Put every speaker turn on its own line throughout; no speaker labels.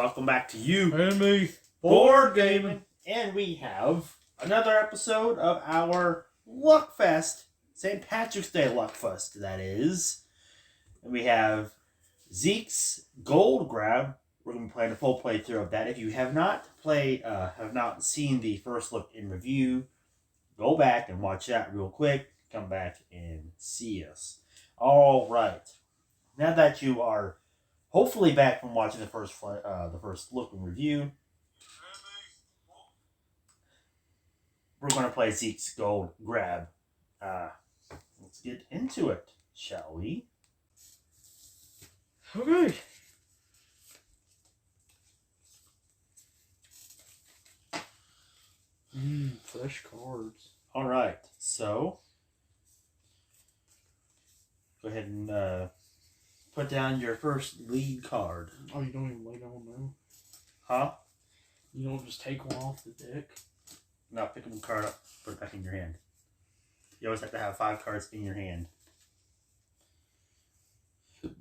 welcome back to
U&ME
Board Gaming. And we have another episode of our Luckfest, St. Patrick's Day Luckfest, that is. And we have Zeke's Gold Grab. We're going to be playing a full playthrough of that. If you have not seen the first look in review, go back and watch that real quick. Come back and see us. All right. Now that you are hopefully back from watching the first look and review, we're going to play Zeke's Gold Grab. Let's get into it, shall we?
Okay. Fresh cards.
All right, so go ahead and put down your first lead card.
Oh, you don't even lay down now?
Huh?
You don't just take one off the deck?
No, pick one card up, put it back in your hand. You always have to have 5 cards in your hand. There's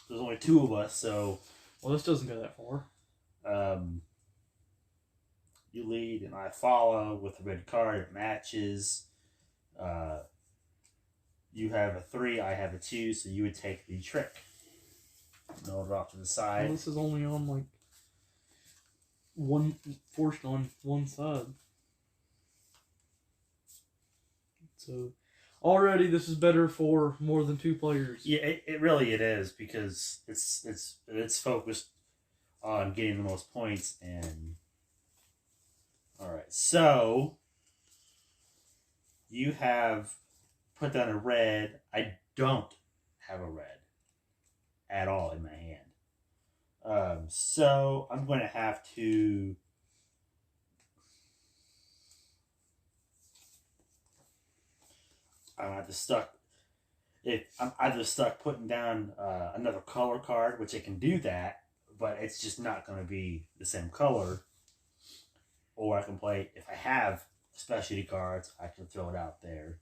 only 2 of us, so...
Well, this doesn't go that far.
You lead and I follow with a red card. It matches. You have a 3, I have a 2, so you would take the trick. Roll it off to the side.
Well, this is only on like one forced on one side. So already this is better for more than 2 players.
Yeah, it really is, because it's focused on getting the most points. And all right, so you have put down a red. I don't have a red at all in my hand. So I'm going to have to I'm either stuck putting down another color card, which I can do that, but it's just not going to be the same color. Or I can play, if I have specialty cards, I can throw it out there.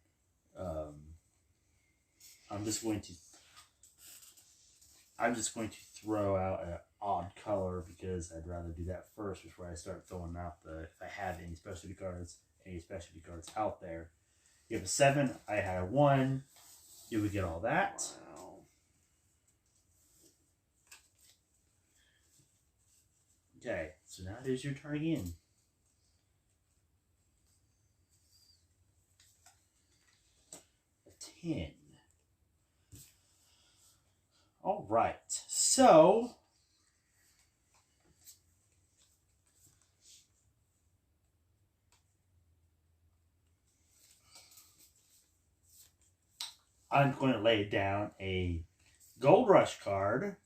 I'm just going to throw out an odd color, because I'd rather do that first before I start throwing out if I have any specialty cards out there. You have a 7, I had a 1. You would get all that.
Wow.
Okay, so now it is your turn again. A 10. All right, so I'm going to lay down a Gold Rush card,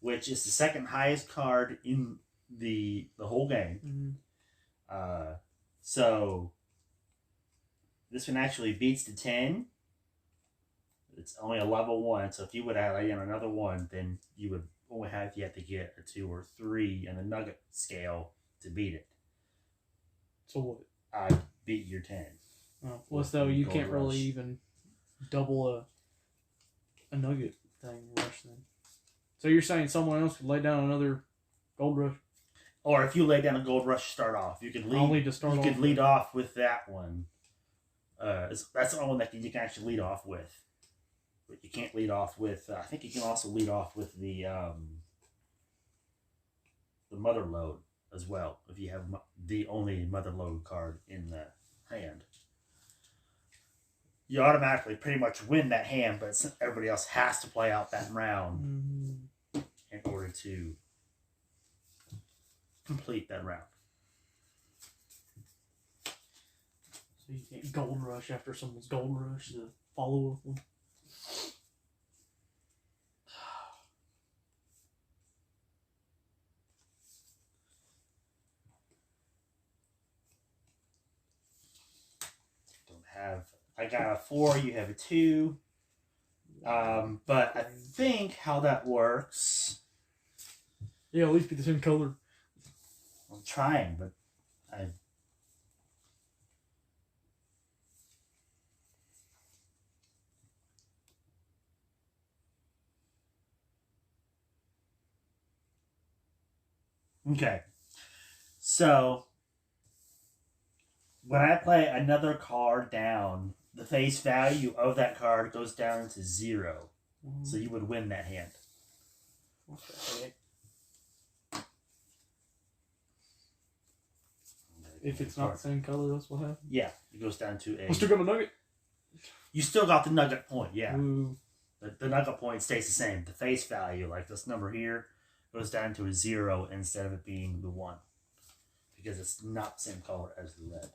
which is the second highest card in the whole game.
Mm-hmm.
So this one actually beats the 10. It's only a level 1, so if you would have laid down another 1, then you would only have to get a 2 or 3 in the nugget scale to beat it.
So what?
I beat your 10.
Oh, well, so you can't really even double a nugget thing rush then. So you're saying someone else could lay down another Gold Rush?
Or if you lay down a Gold Rush to start off, you could lead off with that one. That's the only one that you can actually lead off with. But you can't lead off with. I think you can also lead off with the Mother Lode as well, if you have the only Mother Lode card in the hand. You automatically pretty much win that hand, but everybody else has to play out that round in order to complete that round.
So you can't Gold Rush after someone's Gold Rush to follow up one.
I got a 4, you have a 2. But I think how that works...
Yeah, at least be the same color.
I'm trying, but I Okay. So, when I play another card down, the face value of that card goes down to 0. So you would win that hand.
Okay. If it's not the same color, that's what happens?
Yeah, it goes down to a...
I still got my nugget.
You still got the nugget point, yeah.
Ooh.
The nugget point stays the same. The face value, like this number here, goes down to a 0 instead of it being the 1. Because it's not the same color as the red.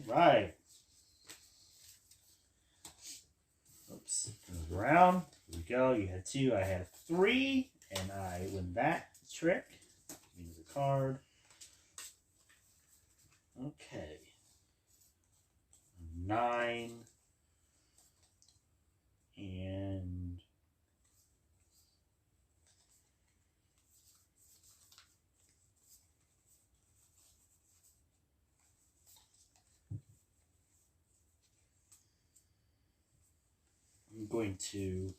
Alright. Oops. Move around. Here we go. You had 2, I had 3. And I win that trick. Give me the card. Okay. 9. And... I'm going to...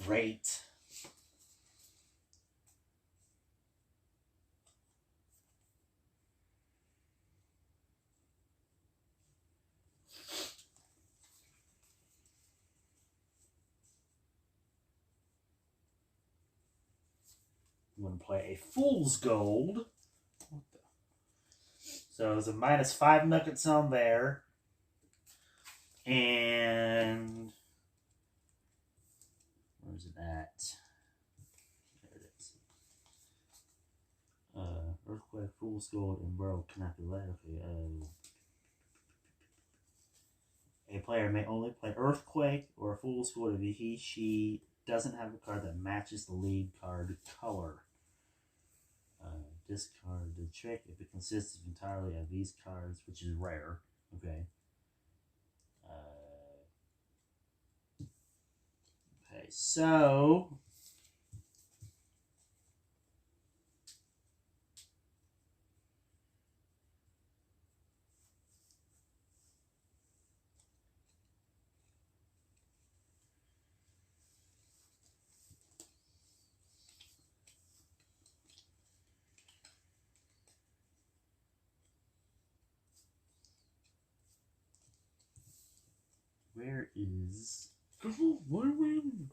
Great. I'm going to play a Fool's Gold. So there's a -5 nuggets on there. And... where's it at? There it is. Earthquake, Fool's Gold, and World cannot be let. Okay, a player may only play Earthquake or Fool's Gold if she doesn't have a card that matches the lead card color. Discard the trick if it consists entirely of these cards, which is rare. Okay. Okay, so... where is...
What are we in?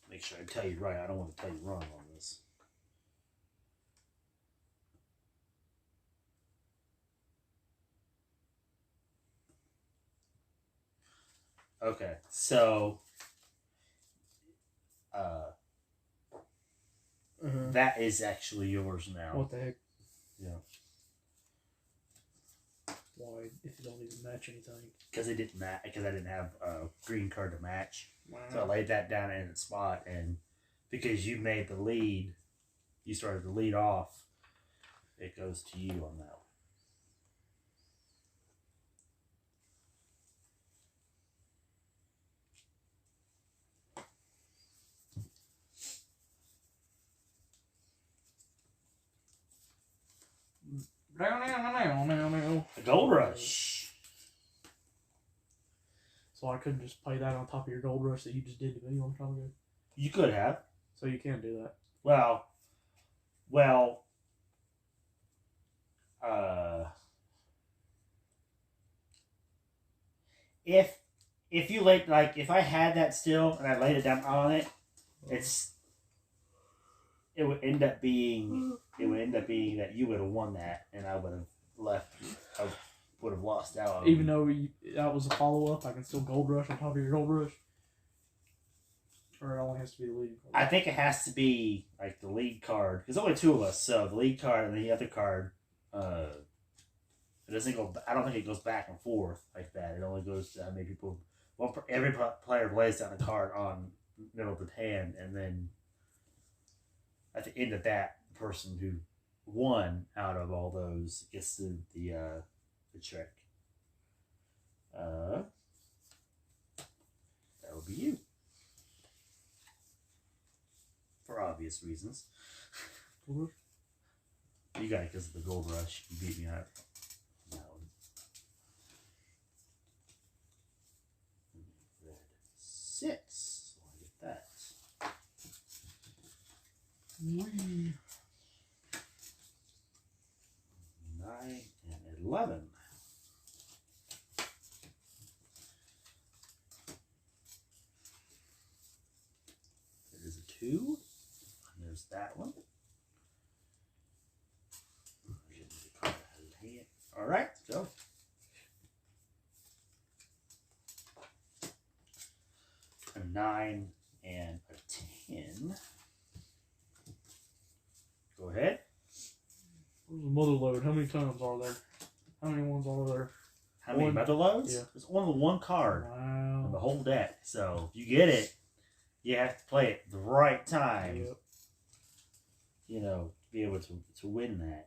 Make sure I tell you right. I don't want to tell you wrong on this. Okay, so that is actually yours now.
What the heck?
Yeah.
Why, if it don't even match anything?
Because it didn't match. Because I didn't have a green card to match,
Wow.
so I laid that down in its spot, and because you made the lead, you started the lead off. It goes to you on that one. A Gold Rush.
So I couldn't just play that on top of your Gold Rush that you just did to me one time ago?
You could have.
So you can do that.
Well, if you laid, like, if I had that still and I laid it down on it, it would end up being that you would have won that and I would have left. I would have lost out.
Even though that was a follow up, I can still Gold Rush on top of your Gold Rush. Or it only has to be the lead card?
I think it has to be like the lead card. There's only 2 of us, so the lead card and the other card. It doesn't go. I don't think it goes back and forth like that. It only goes to how many people every player lays down a card on the middle of the hand, and then at the end of that, the person who won out of all those gets the trick. That would be you. For obvious reasons. You got it because of the gold rush. You beat me out. No. Red 6. So I get that. 9 and 11. There is a 2. And there's that one. All right, go. A 9 and a 10. Go ahead.
Where's the mother load? How many times are there? How many ones are there?
How many mother loads?
Yeah.
There's only one card on the whole deck. So if you get it, you have to play it the right time.
Yep.
You know, to be able to win that.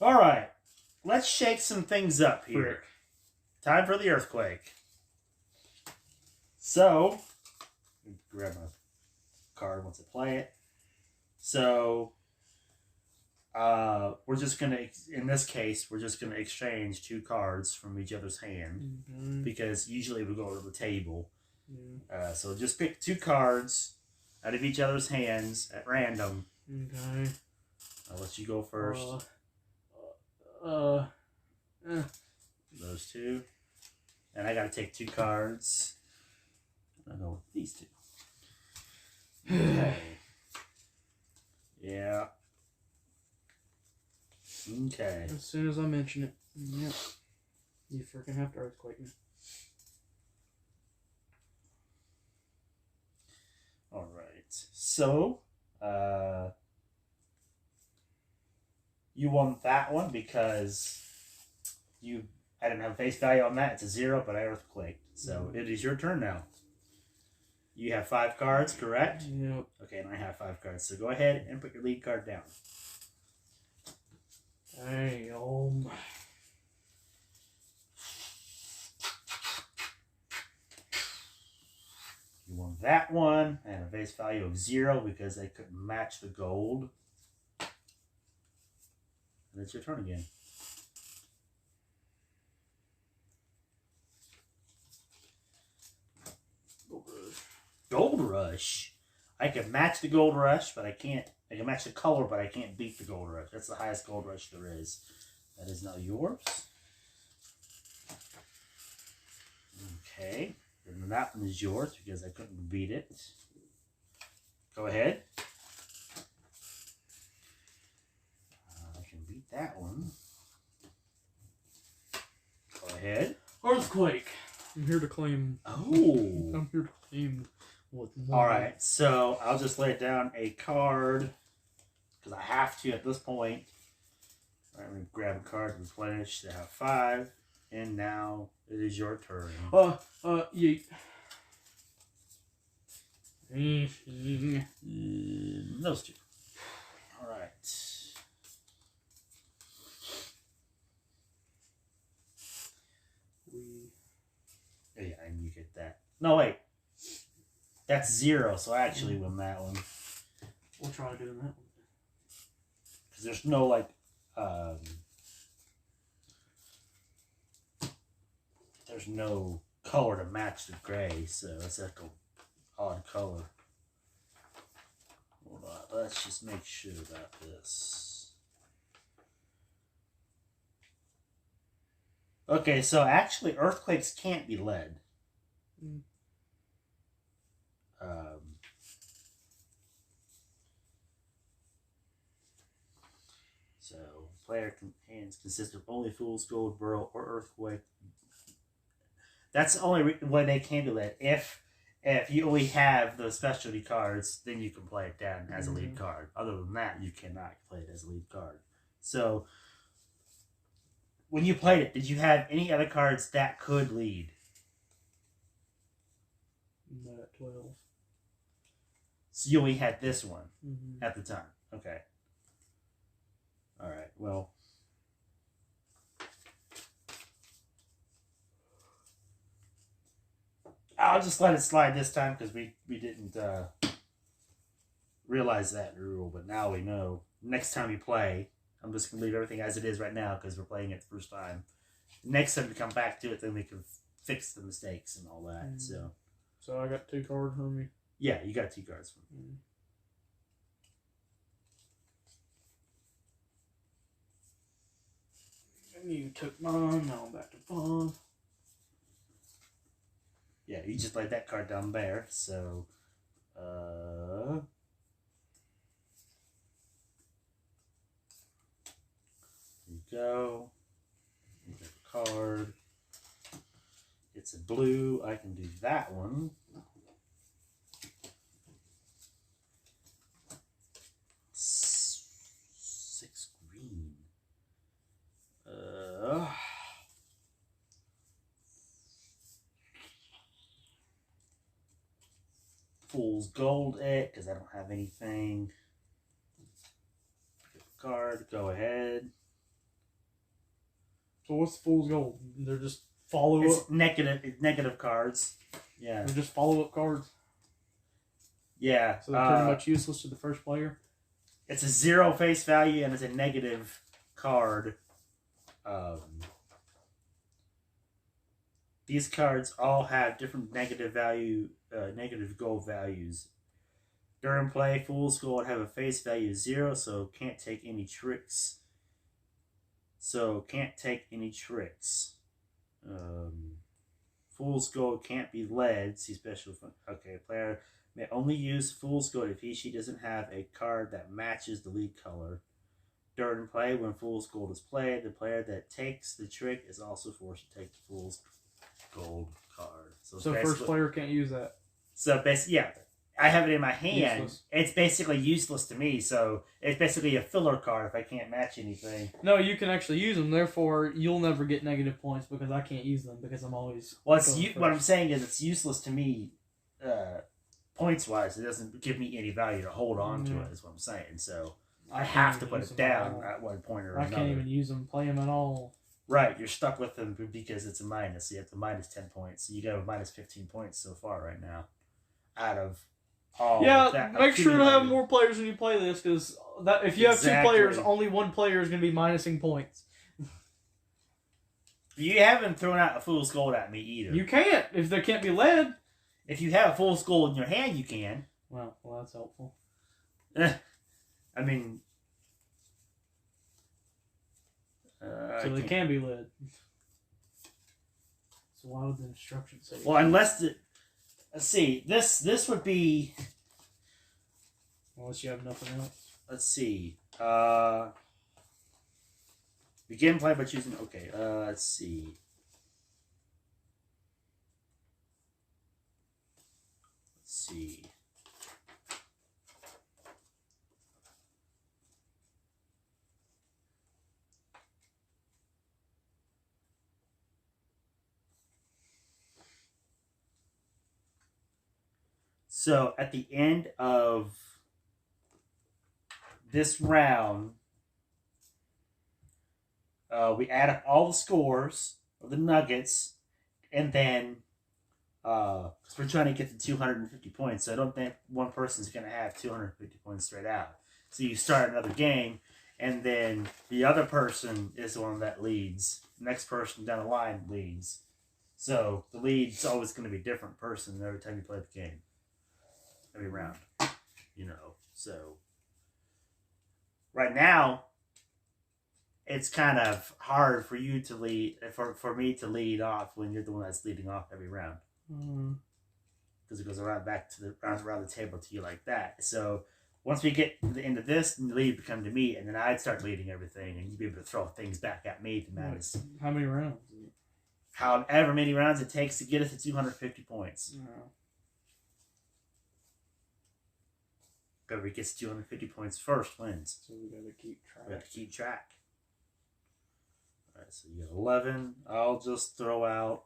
All right, let's shake some things up here.
Frick.
Time for the earthquake. So, grab a card once I play it. So, we're just gonna, in this case, we're just gonna exchange 2 cards from each other's hand because usually we go to the table.
Yeah.
So just pick 2 cards out of each other's hands at random.
Okay.
I'll let you go first. Those 2. And I gotta take 2 cards. I'll go with these 2. Okay. Yeah. Okay.
As soon as I mention it. Yep. You freaking have to earthquake me.
Alright. So, you won that one because I didn't have face value on that. It's a 0, but I earthquaked. So it is your turn now. You have 5 cards, correct?
Yep.
Okay, and I have 5 cards. So go ahead and put your lead card down.
Damn.
You won that one. I had a base value of 0 because they couldn't match the gold. And it's your turn again. Gold Rush. I can match the Gold Rush, but I can't. I can match the color, but I can't beat the Gold Rush. That's the highest Gold Rush there is. That is now yours. Okay. And that one is yours because I couldn't beat it. Go ahead. I can beat that one. Go ahead.
Earthquake. I'm here to claim.
Oh.
I'm here to claim with more.
Alright, so I'll just lay down a card because I have to at this point. Alright, I'm going to grab a card to replenish. I have 5. And now it is your turn.
Yeet.
Those 2. Alright. Oh, yeah, and you get that. No, wait. That's 0, so I actually win that one.
We'll try doing that one.
Because there's no, like, there's no color to match the gray, so it's like an odd color. Hold on, let's just make sure about this. Okay, so actually earthquakes can't be lead. So player hands consist of only Fool's Gold, Burrow, or Earthquake. That's the only way they can do that. If you only have the specialty cards, then you can play it down as a lead card. Other than that, you cannot play it as a lead card. So when you played it, did you have any other cards that could lead?
No, at 12.
So you only had this one
Mm-hmm.
at the time. Okay. All right. Well. I'll just let it slide this time because we didn't realize that rule, but now we know. Next time you play, I'm just going to leave everything as it is right now because we're playing it the first time. Next time we come back to it, then we can fix the mistakes and all that.
Mm. So I got 2 cards from me.
Yeah, you got 2 cards from me.
And you took mine. Now I'm back to Bob.
Yeah, you just laid that card down there. So, there you go. You get a card. It's a blue. I can do that one. 6 green. Fool's Gold it because I don't have anything. Pick a card. Go ahead.
So what's Fool's Gold? They're just follow
It's
up.
negative cards. Yeah.
They're just follow up cards.
Yeah.
So they're pretty much useless to the first player.
It's a 0 face value and it's a negative card. These cards all have different negative gold values. During play, Fool's Gold have a face value of 0, so can't take any tricks. Fool's Gold can't be led. See special. Okay, player may only use Fool's Gold if she doesn't have a card that matches the lead color. During play, when Fool's Gold is played, the player that takes the trick is also forced to take the Fool's Gold card.
So first player can't use that.
So basically, yeah, I have it in my hand.
Useless.
It's basically useless to me. So it's basically a filler card if I can't match anything.
No, you can actually use them. Therefore, you'll never get negative points because I can't use them because I'm always.
Well, what I'm saying is it's useless to me, points wise. It doesn't give me any value to hold on to it. Is what I'm saying. So I have to put it down at one point or another.
I can't even use them, play them at all.
Right, you're stuck with them because it's a minus. So you have to minus 10 points. So you got a minus 15 points so far right now. Out of all.
Yeah, make sure to have more players when you play this because if you have 2 players, only 1 player is going to be minusing points.
You haven't thrown out a Fool's Gold at me either.
You can't if they can't be led.
If you have a Fool's Gold in your hand, you can.
Well, that's helpful.
I mean...
so they can be led. So why would the instructions say?
Well, unless let's see. This would be.
Unless you have nothing else.
Let's see. Begin play by choosing. Okay. Let's see. Let's see. So at the end of this round, we add up all the scores of the Nuggets, and then because we're trying to get to 250 points, so I don't think one person's going to have 250 points straight out. So you start another game, and then the other person is the one that leads. The next person down the line leads. So the lead's always going to be a different person every time you play the game. Every round, so right now it's kind of hard for you to lead, for me to lead off when you're the one that's leading off every round, because it goes around the table to you like that. So once we get to the end of this, the lead would come to me, and then I'd start leading everything, and you'd be able to throw things back at me to manage.
How many rounds?
However many rounds it takes to get us to 250 points. Whoever gets 250 points first wins.
So we gotta keep track.
Alright, so you got 11. I'll just throw out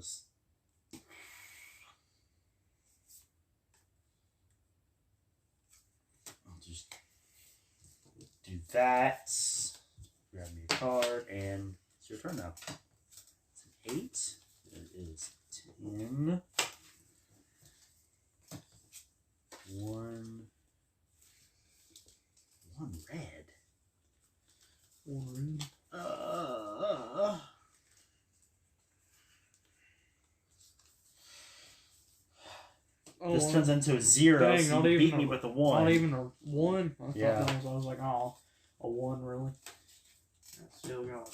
just. I'll just do that. Grab me a card, and it's your turn now. It's an 8. It is 10. 1 red.
1 red.
This turns into a 0,
dang,
so you beat me with a 1.
Not even a 1? I
Yeah.
I was like, oh, a 1, really? That's still going.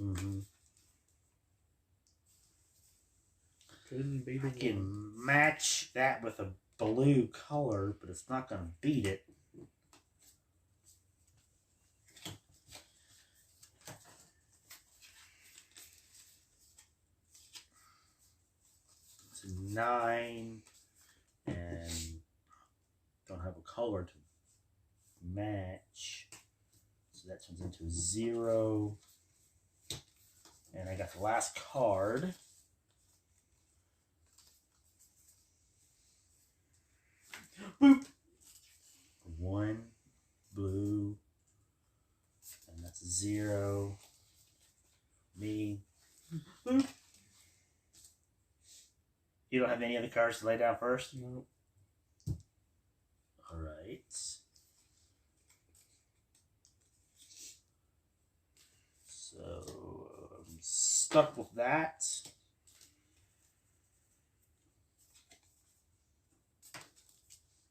Mm-hmm.
Couldn't beat
I
it.
can match that with a blue color, but it's not going to beat it. It's a 9, and don't have a color to match. So that turns into a 0. And I got the last card. Boop. 1 blue, and that's a 0. Me. Boop. You don't have any other cards to lay down first?
Nope.
All right. So I'm stuck with that.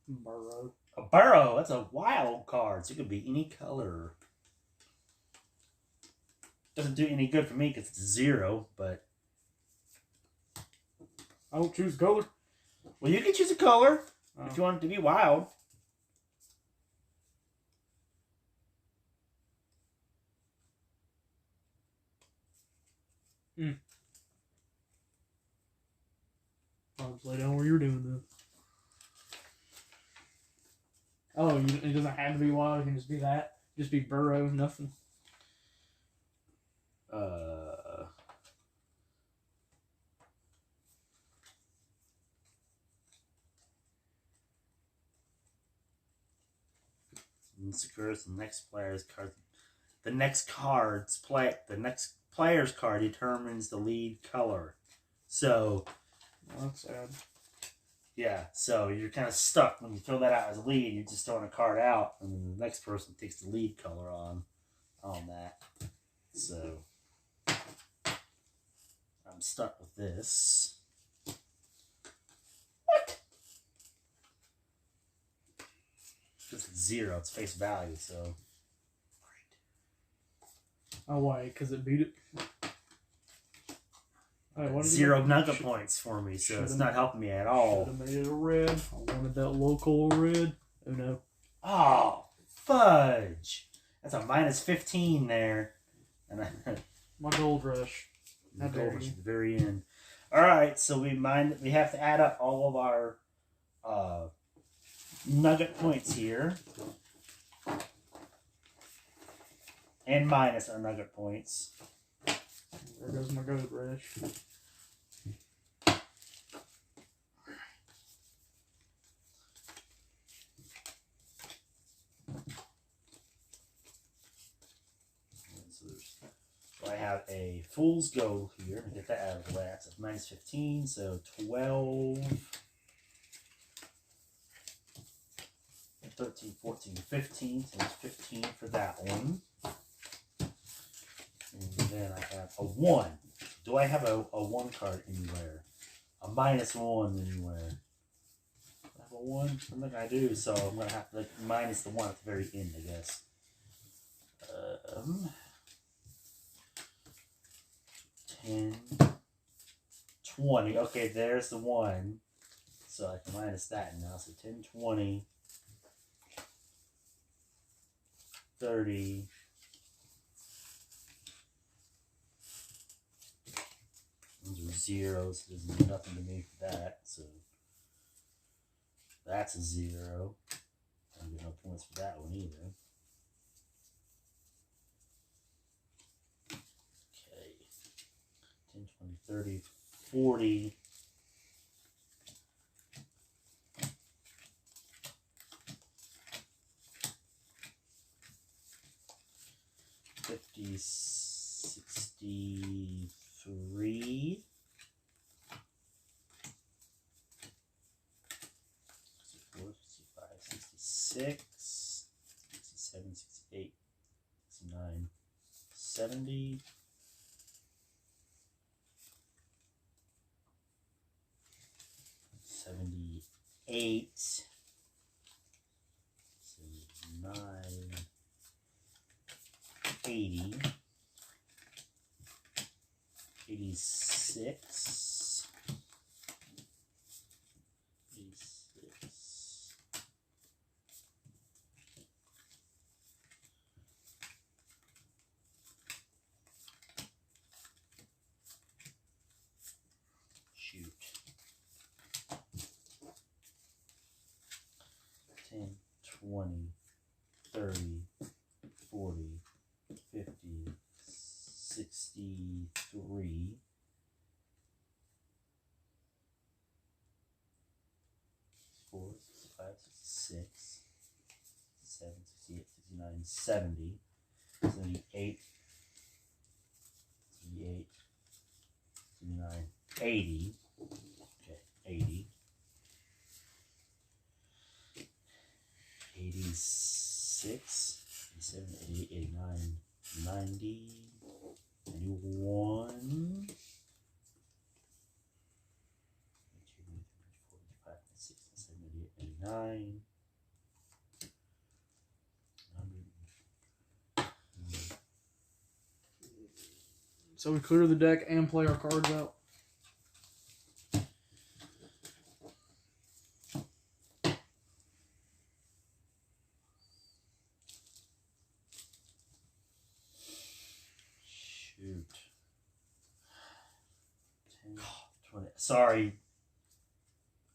Burrow.
A burrow. That's a wild card. So it could be any color. Doesn't do any good for me because it's 0, but...
I don't choose color.
Well, you can choose a color if you want it to be wild.
I'll just lay down where you're doing then. Oh, it doesn't have to be wild. It can just be that. Just be burrow, nothing.
This occurs the next player's card. The next player's card determines the lead color. So,
that's sad.
Yeah, so you're kind of stuck when you throw that out as a lead. You're just throwing a card out, and then the next person takes the lead color on that. So I'm stuck with this. What? Because it's 0, it's face value. So.
Oh why? Because it beat it. Right,
0 nugget points for me, so it's not helping me at all.
Should have made it a red. I wanted that local red. Oh no.
Oh, fudge. That's a minus 15 there. And
my gold rush.
My gold rush at the very end. Alright, so we have to add up all of our nugget points here. And minus our nugget points.
There goes my gold rush.
So I have a fool's gold here. Get that out of the way. That's a minus 15, so 12, 13, 14, 15. So it's 15 for that one. And then I have a 1. Do I have a 1 card anywhere? A minus 1 anywhere? I have a 1? I don't think I do, so I'm going to have to minus the 1 at the very end, I guess. 10, 20. Okay, there's the 1. So I can minus that now. So 10, 20, 30, those are zeros. There's nothing to me for that. So that's a 0. I don't get no points for that one either. Okay. 10, 20, 30, 40. 50, 63. 64, 65, 66, 67, 68, 69, 70. 78, 79, 80, 86, 86, shoot, 10, 20, 30, 40, 50, 63, 64, 65, 66, 67, 68, 69, 70, 78, 78, 79, 80. Okay, 80. 86, 87, 88, 89, 90, 91, 45, 46, 87, 88, 89, 100.
So we clear the deck and play our cards out.
Shoot. 10, 20. Sorry.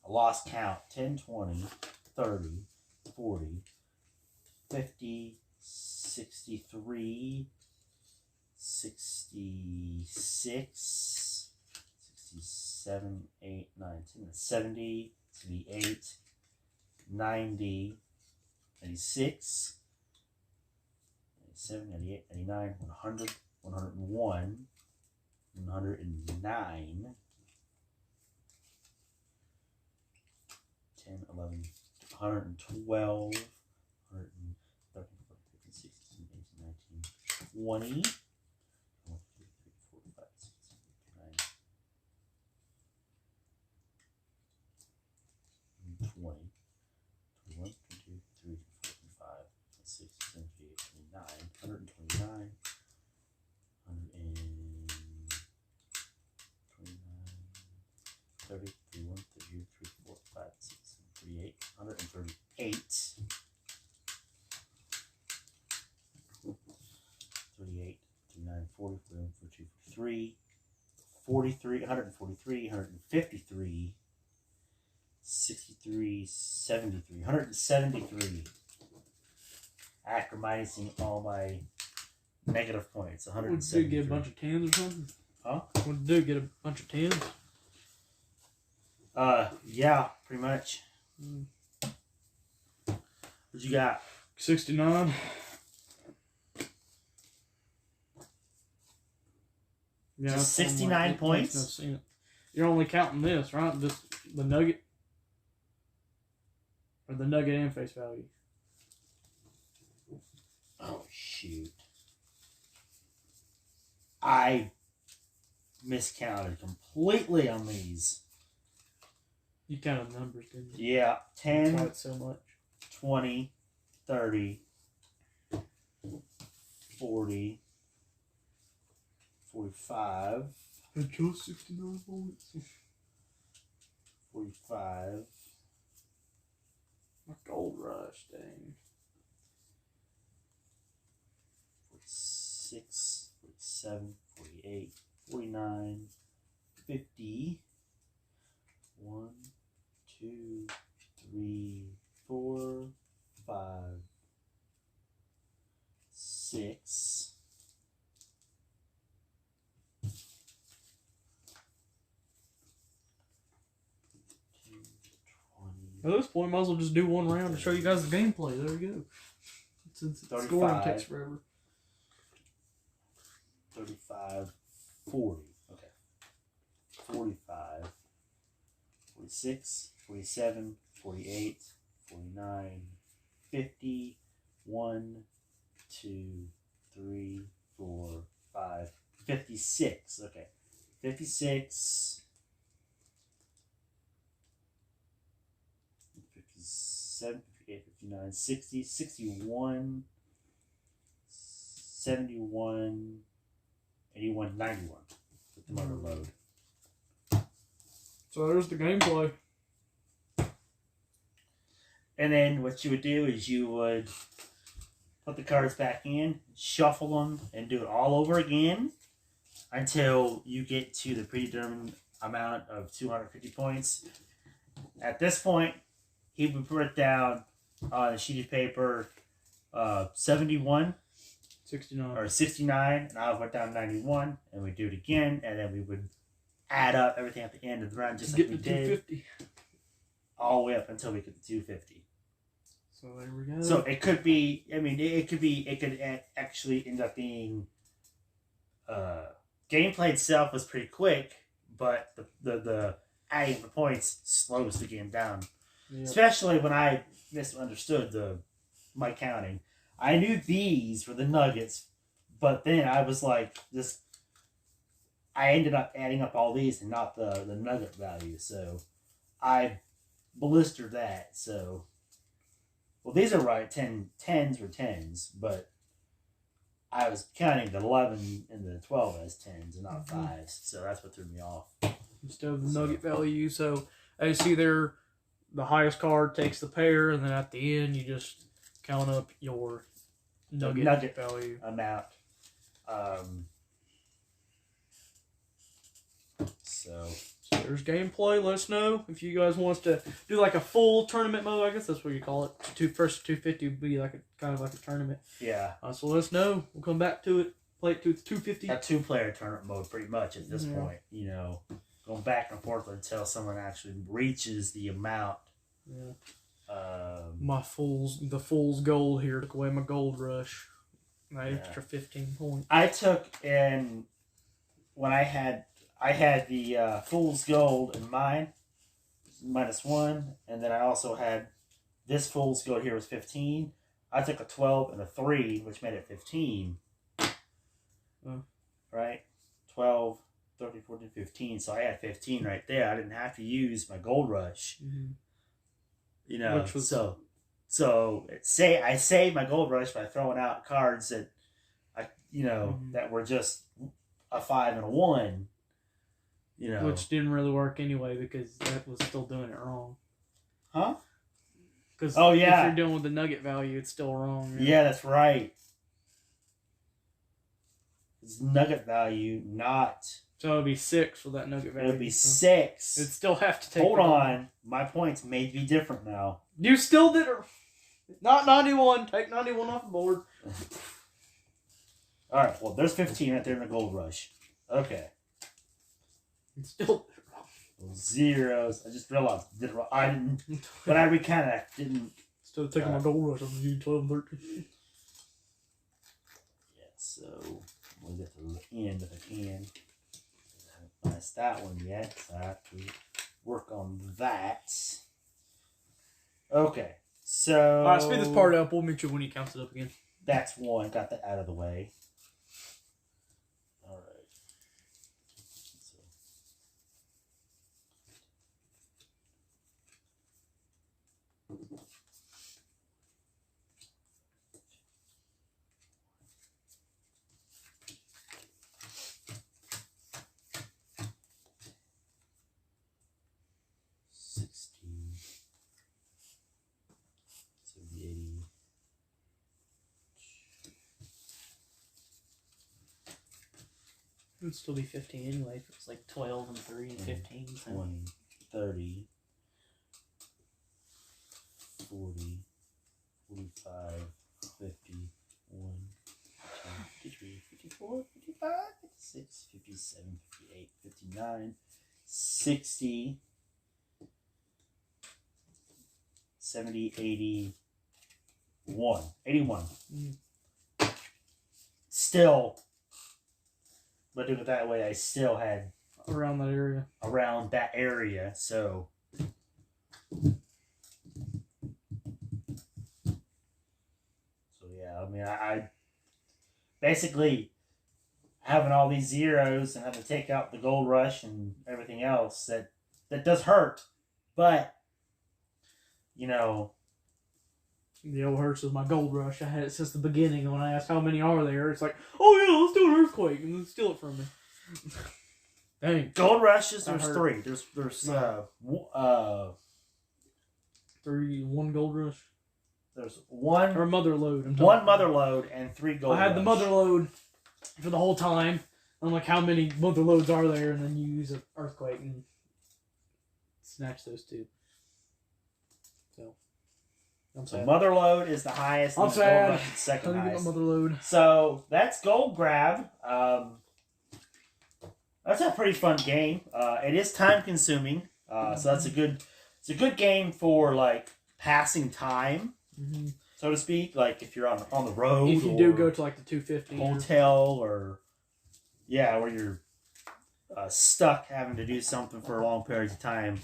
I lost count. 10, 20, 30, 40, 50, 63, 66, 67, 8, 9, 10, 70, 78, 90, 96, 97, 98, 99, 100, 101, 109, 10, 11, 112, 113, 14, 15, 16, 18, 19, 20, 1, 2, 3, 4, 5, 6, 7, 8, 9, 20, 21, 22, 23, 24, 25, 26, 27, 28, 29, 129, 30, 31, 32, 34, 5, 6, 7, 38, 138, 38, 39, 40, 41, 42, 43, 43, 143, 153, 63, 73, 173. After minusing all my negative points,
Would
173.
Dude get a bunch of tens or something?
Huh?
Would Dude get a bunch of tens?
Yeah, pretty much. What you got?
69. Yeah,
Just 69 points?
You're only counting this, right? This the nugget? Or the nugget and face value?
Oh, shoot. I miscounted completely on these.
You counted numbers, didn't you?
Yeah, 10,
Quite so much.
20, 30, 40, 45,
I chose 69 points.
45,
My gold rush, dang.
46, 47, 48, 49, 50, 1, 2, 3, 4, 5, 6, 7,
At this point, might as well just do one round to show you guys the gameplay. There we go. Since scoring takes forever.
35, 40. Okay. 45, 46, 47, 48, 49, 50, 1, 2, 3, 4, 5, 56. Okay. 56, 57, 58, 59, 60, 61, 71, 81, 91. Put them on the load.
So there's the gameplay.
And then what you would do is you would put the cards back in, shuffle them, and do it all over again until you get to the predetermined amount of 250 points. At this point, he would put down on a sheet of paper 71,
69,
or 69, and I would put down 91, and we'd do it again, and then we would add up everything at the end of the round just like we did. All the way up until we get to 250.
So there we go.
So it could be, I mean, it could actually end up being, gameplay itself was pretty quick, but the adding the points slows the game down. Yep. Especially when I misunderstood my counting. I knew these were the nuggets, but then I was like, I ended up adding up all these and not the nugget value, so I blistered that, so... Well, these are right, 10s were 10s, but I was counting the 11 and the 12 as 10s and not 5s, so that's what threw me off.
Instead of the nugget value, so as you see there, the highest card takes the pair, and then at the end you just count up your nugget value
amount. So
there's gameplay. Let us know if you guys want us to do like a full tournament mode. I guess that's what you call it. First 250 would be like kind of like a tournament.
Yeah.
So let us know. We'll come back to it. Play it to 250.
A 2-player tournament mode, pretty much at this point. You know, going back and forth until someone actually reaches the amount.
Yeah. The fool's gold here took away my gold rush. My extra 15 points.
I took in when I had the fool's gold in mine, -1, and then I also had this fool's gold here was 15. I took a 12 and a 3, which made it 15. Right? 12, 13, 14, 15. So I had 15 right there. I didn't have to use my gold rush. You know, so I saved my gold rush by throwing out cards that that were just a 5 and a 1. You know,
which didn't really work anyway because that was still doing it wrong.
Huh?
Because if you're doing with the nugget value, it's still wrong. Right?
Yeah, that's right. It's nugget value, not.
So it'll be 6 for that nugget value.
It'll be 6.
It'd still have to take.
Hold on, my points may be different now.
You still did it. Not 91. Take 91 off the board.
All right. Well, there's 15 right there in the gold rush. Okay.
It's still
zeros. I just realized I didn't. But I recounted. I didn't.
Instead of taking my gold rush, I'm using 12 and 13.
Yeah. So we'll get to the end if I can. I haven't finished that one yet. So I have to work on that. Okay. So.
All right. Speed this part up. We'll meet you when he counts it up again.
That's one. Got that out of the way. All right.
It would still be 15 anyway if it was like 12 and 3 and 15.
20, 30, 40, 45, 50, 1, 2, 53, 54, 55, 56, 57, 58, 59, 60, 70, 81. 81. Still, but doing it that way, I still had
around that area.
Around that area, so. So yeah, I mean, I basically having all these zeros and having to take out the gold rush and everything else that does hurt, but you know.
The old hurts with my gold rush. I had it since the beginning. When I asked how many are there, it's like, oh yeah, let's do an earthquake and then steal it from me. Dang.
Gold rushes. There's three. There's
three. One gold rush.
There's one
or mother load.
One mother load and three gold.
I had the mother load for the whole time. I'm like, how many mother loads are there? And then you use an earthquake and snatch those two. So.
So mother load is the highest.
I'm sad.
Gold rush is second highest.
Mother load.
So that's gold grab. That's a pretty fun game. It is time consuming. So that's a good. It's a good game for like passing time, so to speak. Like if you're on the road.
If you do go to like the 250
hotel or where you're stuck having to do something for a long period of time,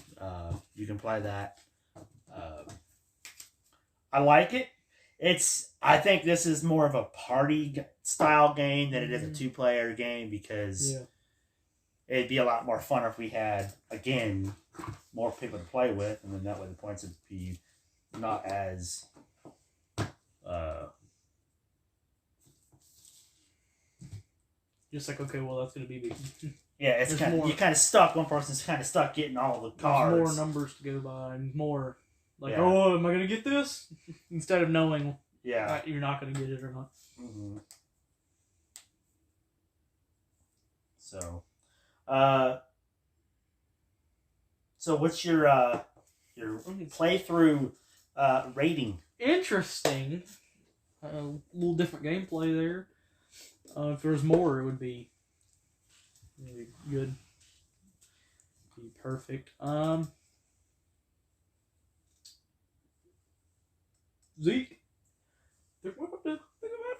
you can play that. I like it. I think this is more of a party style game than it is a 2-player game because it'd be a lot more fun if we had, again, more people to play with, and then that way the points would be not as
just like, okay, well, that's going to be big.
Yeah, it's kind of, you're kind of stuck. One person's kind of stuck getting all the cards.
There's more numbers to go by and more... Like, oh, am I going to get this? Instead of knowing you're not going to get it or not.
Mm-hmm. So what's your playthrough rating?
Interesting. A little different gameplay there. If there was more, it would be really good. Be perfect. Zeke, I'm about to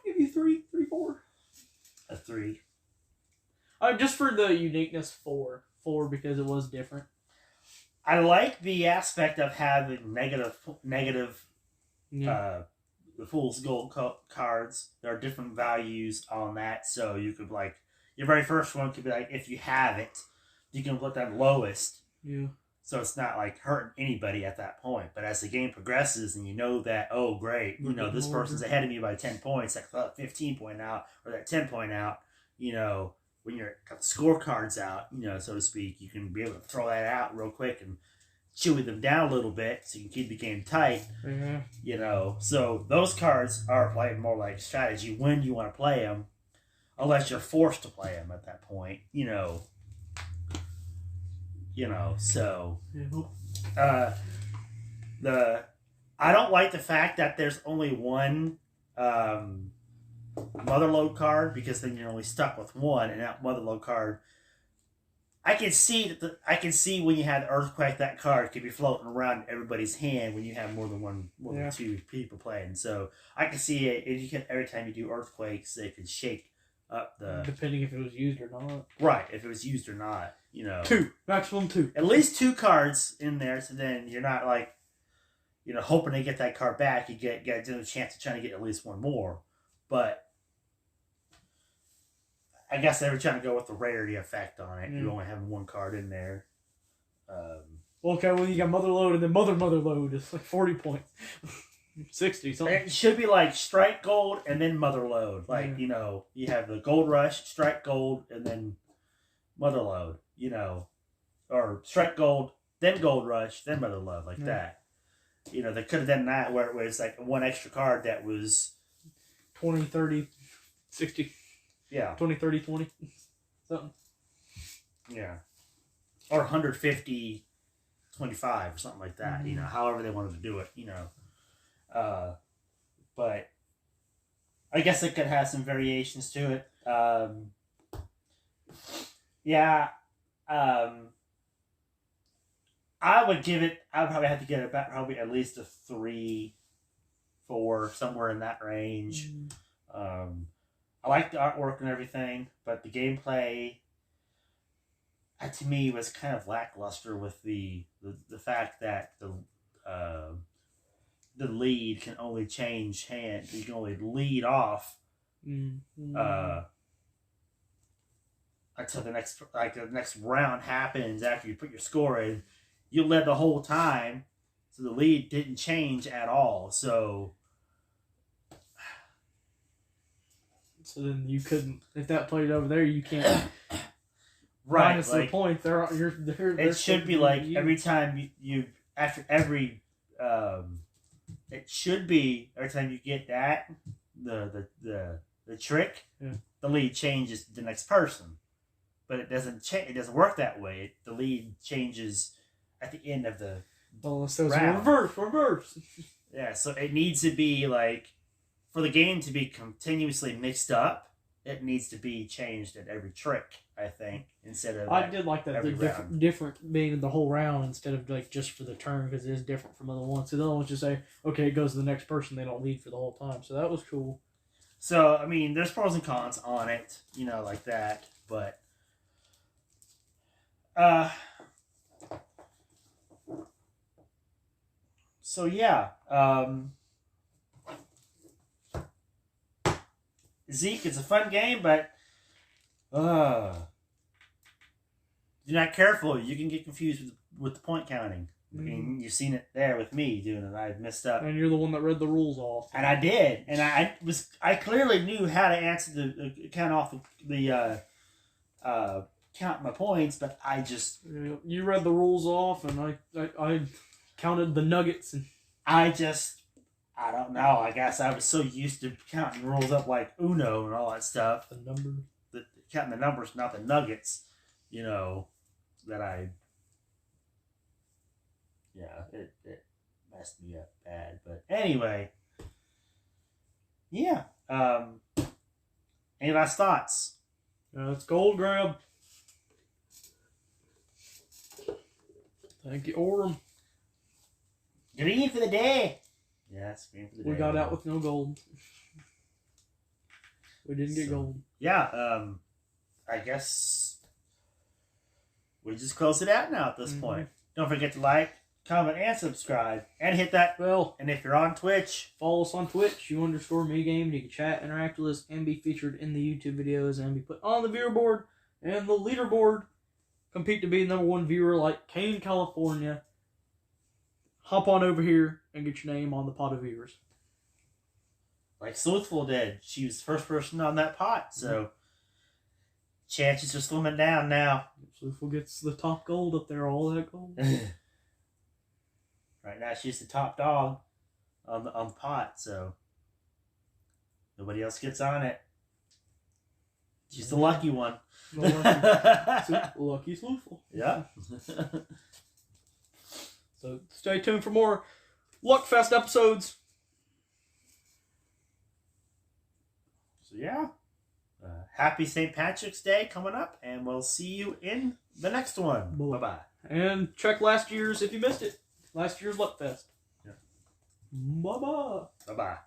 give you 3, 4.
A 3.
Just for the uniqueness, 4 because it was different.
I like the aspect of having negative the Fool's Gold cards. There are different values on that, so you could like your very first one could be like if you have it, you can put that lowest.
Yeah.
So it's not like hurting anybody at that point. But as the game progresses and you know that, oh, great, this person's ahead of me by 10 points, that 15 point out, or that 10 point out, when you're got the scorecards out, so to speak, you can be able to throw that out real quick and chew them down a little bit so you can keep the game tight.
Mm-hmm.
So those cards are played more like strategy when you want to play them, unless you're forced to play them at that point, so I don't like the fact that there's only one motherlode card because then you're only stuck with one, and that motherlode card I can see when you have the earthquake, that card could be floating around everybody's hand when you have more than two people playing. So I can see it. Every time you do earthquakes, they could shake up the.
Depending if it was used or not.
Right, if it was used or not,
2, maximum 2.
At least 2 cards in there, so then you're not like, hoping to get that card back. You get a chance of trying to get at least one more, but. I guess they were trying to go with the rarity effect on it. You only have one card in there.
Okay, well, you got mother load and then mother load. It's like 40 points. 60 something.
It should be like strike gold and then mother load. Like, you have the gold rush, strike gold, and then mother load, Or strike gold, then gold rush, then mother load, like that. They could have done that where it was like one extra card that was
20, 30, 60.
Yeah.
20, 30, 20. Something.
Yeah. Or 150, 25 or something like that. However they wanted to do it, But I guess it could have some variations to it. I would probably have to get it back probably at least a 3, 4, somewhere in that range. I like the artwork and everything, but the gameplay, to me, was kind of lackluster with the fact that the lead can only change hand. You can only lead off until the next round happens after you put your score in. You led the whole time, so the lead didn't change at all. So
then you couldn't. If that played over there, you can't.
Right,
minus the point.
It should be like every time you after every. It should be every time you get that the trick, the lead changes to the next person, but it doesn't It doesn't work that way. The lead changes at the end of the round.
Reverse.
Yeah, so it needs to be like for the game to be continuously mixed up. It needs to be changed at every trick, I think, instead of.
I did like that the different being the whole round instead of like just for the turn because it is different from other ones. So the other ones just say, okay, it goes to the next person. They don't lead for the whole time. So that was cool.
So I mean, there's pros and cons on it, like that. But so yeah, Zeke, it's a fun game, but if you're not careful, you can get confused with the point counting. I mean, you've seen it there with me doing it. I messed up,
and you're the one that read the rules off.
And I did, and I clearly knew how to answer the count off the count my points, but I just
you read the rules off, and I counted the nuggets, and
I don't know. I guess I was so used to counting rules up like Uno and all that stuff.
The numbers.
Counting the numbers, not the nuggets, that I... Yeah, it messed me up bad. But anyway, yeah. Any last thoughts?
It's gold grab. Thank you, Orem.
Green for the day. Yeah, it's green for the day.
We got out with no gold. We didn't get gold.
Yeah, I guess we just close it out now at this point. Don't forget to like, comment, and subscribe. And hit that bell. And if you're on Twitch,
follow us on Twitch, U_MeGame. You can chat, interact with us, and be featured in the YouTube videos and be put on the viewer board and the leaderboard. Compete to be the #1 viewer like Kane, California. Hop on over here and get your name on the pot of viewers.
Like Sleuthful did. She was the first person on that pot, so chances are slimming down now.
Sleuthful gets the top gold up there, all that gold.
Right now she's the top dog on the pot, so nobody else gets on it. She's the lucky one.
Lucky Sleuthful.
Yeah.
So stay tuned for more Luckfest episodes.
So yeah. Happy St. Patrick's Day coming up, and we'll see you in the next one. Bye-bye.
And check last year's if you missed it. Last year's Luckfest.
Yeah.
Bye-bye.
Bye-bye.